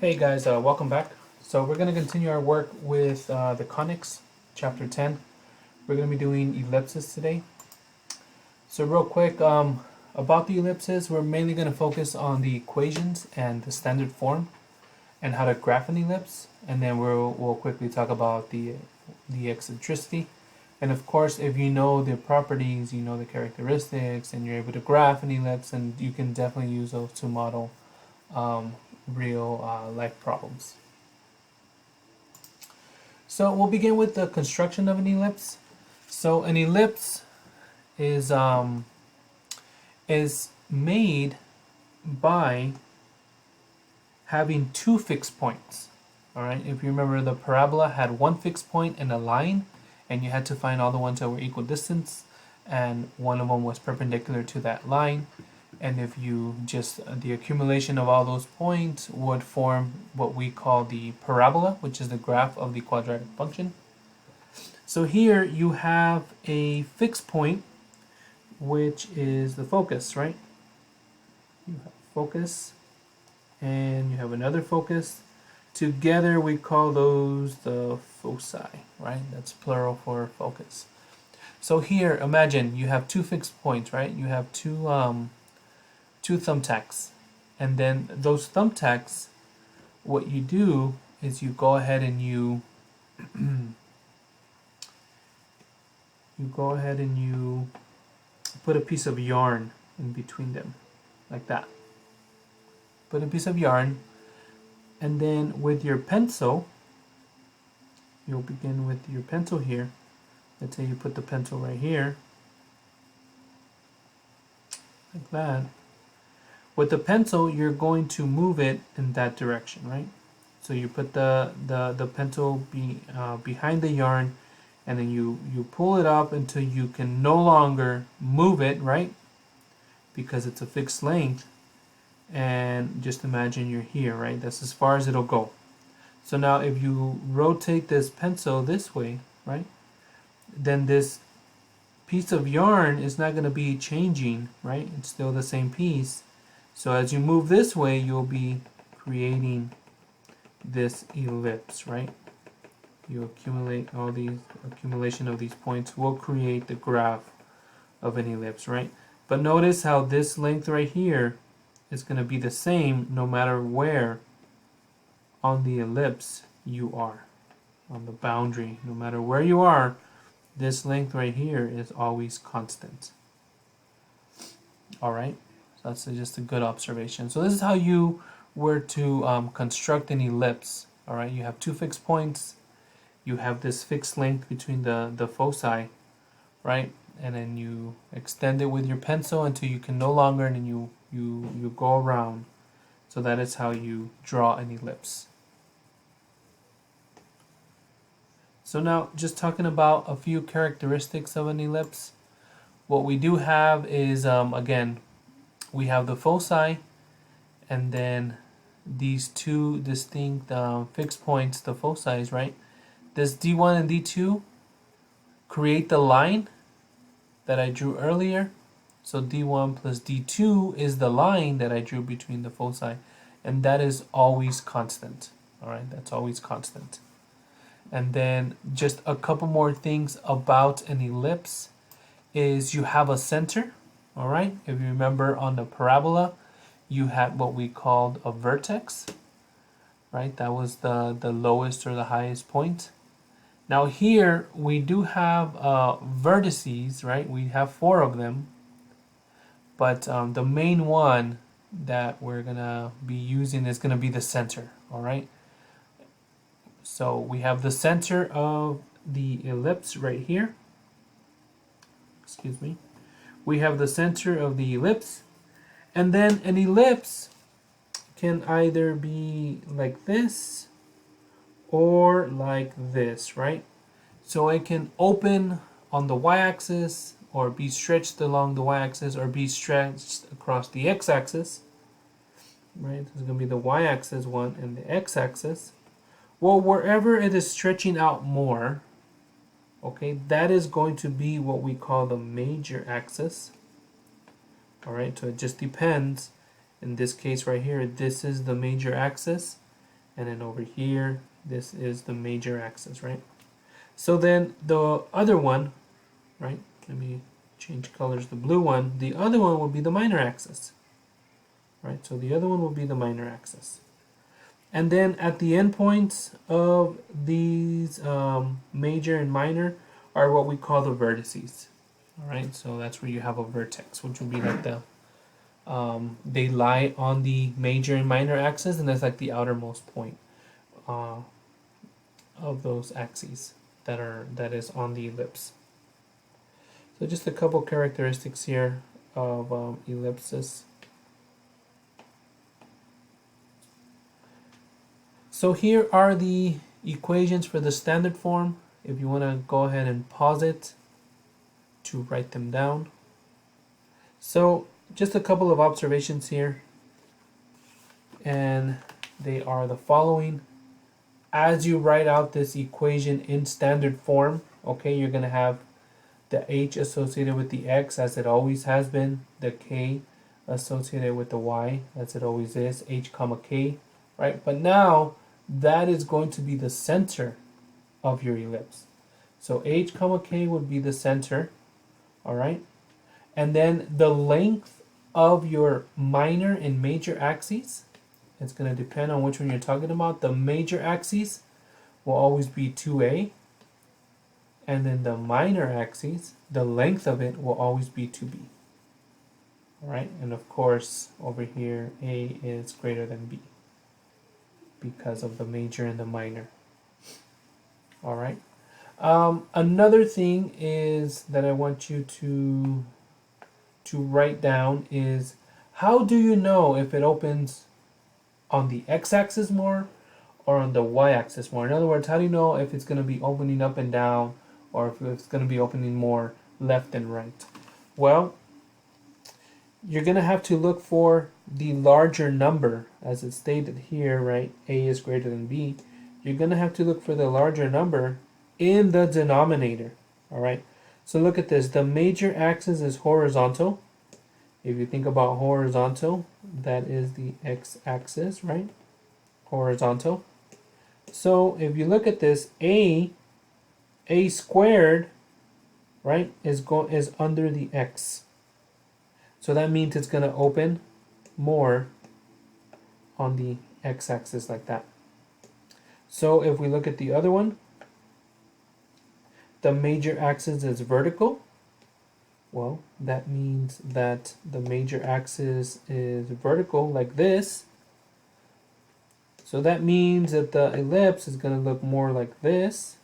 Hey guys, welcome back. So we're going to continue our work with the conics, chapter 10. We're going to be doing ellipses today. So real quick, about the ellipses, we're mainly going to focus on the equations and the standard form and how to graph an ellipse. And then we'll quickly talk about the eccentricity. And of course, if you know the properties, you know the characteristics, and you're able to graph an ellipse, and you can definitely use those to model um, real life problems. So we'll begin with the construction of an ellipse. So an ellipse is made by having two fixed points. All right. If you remember, the parabola had one fixed point and a line, and you had to find all the ones that were equal distance, and one of them was perpendicular to that line. And if you just the accumulation of all those points would form what we call the parabola, which is the graph of the quadratic function. So here you have a fixed point, which is the focus, right? You have focus, and you have another focus. Together we call those the foci, right? That's plural for focus. So here, imagine you have two fixed points, right? You have two thumbtacks, and then those thumbtacks, what you do is you go ahead and you put a piece of yarn in between them, like that. Put a piece of yarn, and then with your pencil, you'll begin with your pencil here. Let's say you put the pencil right here, like that. With the pencil, you're going to move it in that direction, right? So you put the pencil behind the yarn, and then you pull it up until you can no longer move it, right? Because it's a fixed length. And just imagine you're here, right? That's as far as it'll go. So now if you rotate this pencil this way, right? Then this piece of yarn is not going to be changing, right? It's still the same piece. So as you move this way, you'll be creating this ellipse, right? You accumulate all these, accumulation of these points will create the graph of an ellipse, right? But notice how this length right here is going to be the same no matter where on the ellipse you are, on the boundary. No matter where you are, this length right here is always constant. All right, so that's just a good observation. So this is how you were to construct an ellipse. All right, you have two fixed points. You have this fixed length between the foci, right? And then you extend it with your pencil until you can no longer, and then you go around. So that is how you draw an ellipse. So now, just talking about a few characteristics of an ellipse. What we do have is, again, we have the foci, and then these two distinct fixed points, the foci, right? This D1 and D2 create the line that I drew earlier. So D1 plus D2 is the line that I drew between the foci, and that is always constant. All right, that's always constant. And then just a couple more things about an ellipse is you have a center. All right, if you remember on the parabola, you had what we called a vertex, right? That was the lowest or the highest point. Now here we do have vertices, right? We have 4 of them, but the main one that we're gonna be using is gonna be the center. All right. So we have the center of the ellipse right here. Excuse me. We have the center of the ellipse, and then an ellipse can either be like this or like this, right? So it can open on the y-axis, or be stretched along the y-axis, or be stretched across the x-axis, right? This is going to be the y-axis one and the x-axis. Well, wherever it is stretching out more, okay, that is going to be what we call the major axis. All right, so it just depends. In this case right here, this is the major axis, and then over here, this is the major axis, right? So then the other one, right? Let me change colors. The blue one, the other one will be the minor axis, right? So the other one will be the minor axis. And then at the endpoints of these major and minor are what we call the vertices. All right, so that's where you have a vertex, which would be like the they lie on the major and minor axis, and that's like the outermost point of those axes that is on the ellipse. So just a couple characteristics here of ellipses. So here are the equations for the standard form. If you want to go ahead and pause it to write them down. So just a couple of observations here, and they are the following. As you write out this equation in standard form, okay, you're going to have the h associated with the x as it always has been, the k associated with the y as it always is, h comma k, right? But now that is going to be the center of your ellipse. So h comma k would be the center, all right? And then the length of your minor and major axes, it's going to depend on which one you're talking about. The major axes will always be 2a, and then the minor axis, the length of it will always be 2b. All right, and of course over here a is greater than b because of the major and the minor. All right. Another thing is that I want you to write down is, how do you know if it opens on the x-axis more or on the y-axis more? In other words, how do you know if it's going to be opening up and down or if it's going to be opening more left and right? Well, you're going to have to look for the larger number, as it's stated here, right? A is greater than b. You're going to have to look for the larger number in the denominator, all right? So look at this. The major axis is horizontal. If you think about horizontal, that is the x-axis, right? Horizontal. So if you look at this, a squared, right, is under the x. So that means it's going to open more on the x-axis like that. So if we look at the other one, the major axis is vertical. Well, that means that the major axis is vertical like this. So that means that the ellipse is going to look more like this.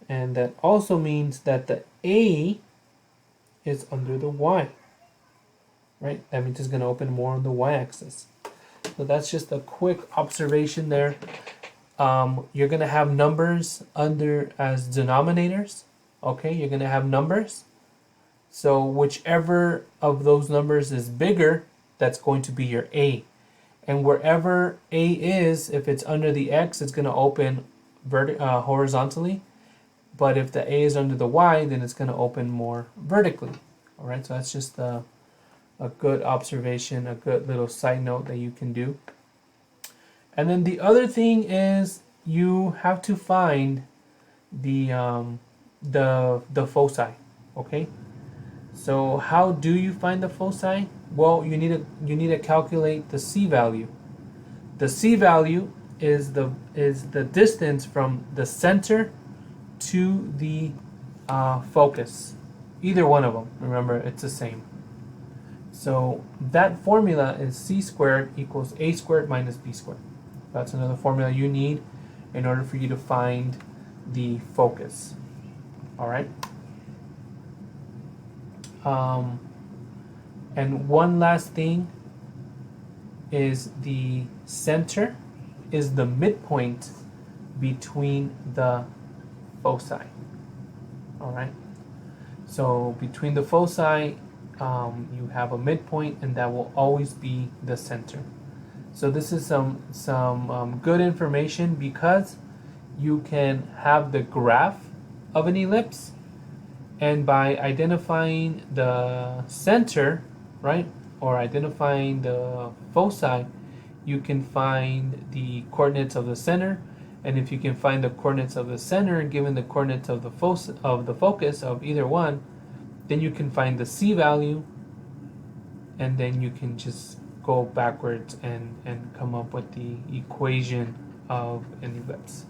And that also means that the A is under the Y. Right? That means it's going to open more on the y-axis. So that's just a quick observation there. You're going to have numbers under as denominators. Okay, you're going to have numbers. So whichever of those numbers is bigger, that's going to be your A. And wherever A is, if it's under the X, it's going to open horizontally. But if the A is under the Y, then it's going to open more vertically. All right, so that's just a good observation, a good little side note that you can do. And then the other thing is you have to find the foci. Okay. So how do you find the foci? Well, you need to calculate the C value. The C value is the distance from the center to the focus. Either one of them. Remember, it's the same. So that formula is c squared equals a squared minus b squared. That's another formula you need in order for you to find the focus. All right. And one last thing is the center is the midpoint between the foci. All right. So between the foci, you have a midpoint, and that will always be the center. So this is some good information, because you can have the graph of an ellipse, and by identifying the center, right, or identifying the foci, you can find the coordinates of the center. And if you can find the coordinates of the center given the coordinates of the focus of either one, then you can find the C value, and then you can just go backwards and come up with the equation of an ellipse.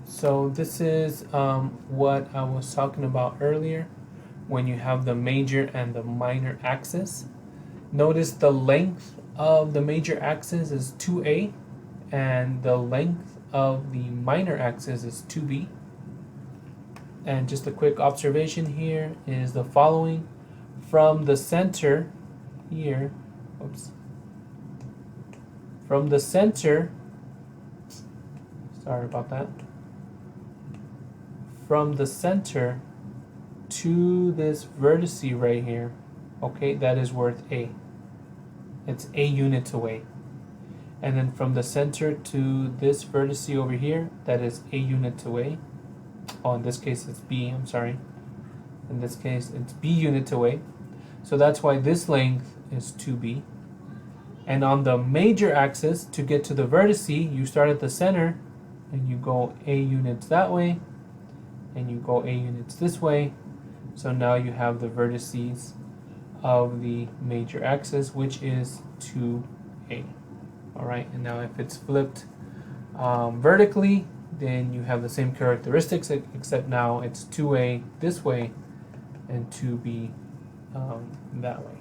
So this is what I was talking about earlier when you have the major and the minor axis. Notice the length of the major axis is 2a and the length of the minor axis is 2b. And just a quick observation here is the following. From the center here, from the center, sorry about that, from the center to this vertex right here, okay, that is worth a. It's a units away. And then from the center to this vertex over here, that is a units away. Oh, in this case it's b, I'm sorry. In this case it's b units away. So that's why this length is 2b. And on the major axis, to get to the vertex, you start at the center and you go a units that way, and you go a units this way. So now you have the vertices of the major axis, which is 2a. All right, and now if it's flipped vertically, then you have the same characteristics, except now it's 2a this way and 2b that way.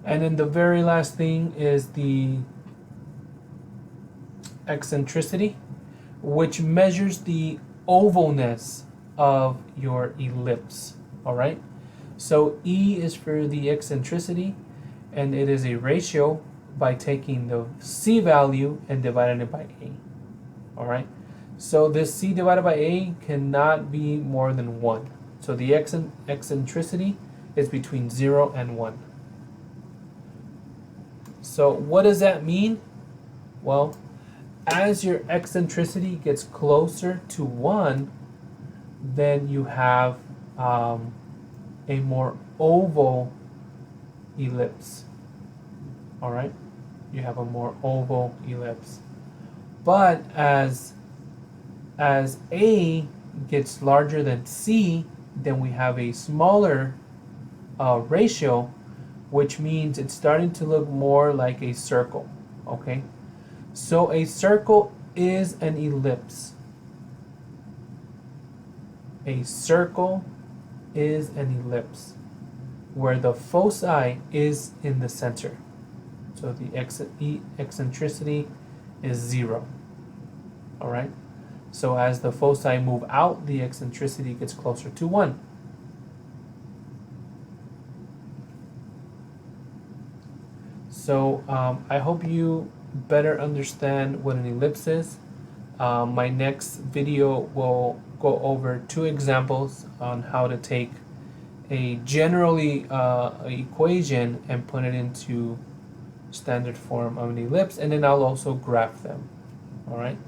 And then the very last thing is the eccentricity, which measures the ovalness of your ellipse. All right, so E is for the eccentricity, and it is a ratio by taking the C value and dividing it by A. All right, so this C divided by A cannot be more than 1. So the eccentricity is between 0 and 1. So what does that mean? Well, as your eccentricity gets closer to 1, then you have a more oval ellipse. All right, you have a more oval ellipse. But as A gets larger than C, then we have a smaller ratio, which means it's starting to look more like a circle. Okay, so a circle is an ellipse. A circle is an ellipse where the foci is in the center. So the eccentricity is 0. All right. So as the foci move out, the eccentricity gets closer to 1. So I hope you better understand what an ellipse is. My next video will go over 2 examples on how to take a generally equation and put it into standard form of an ellipse, and then I'll also graph them. All right.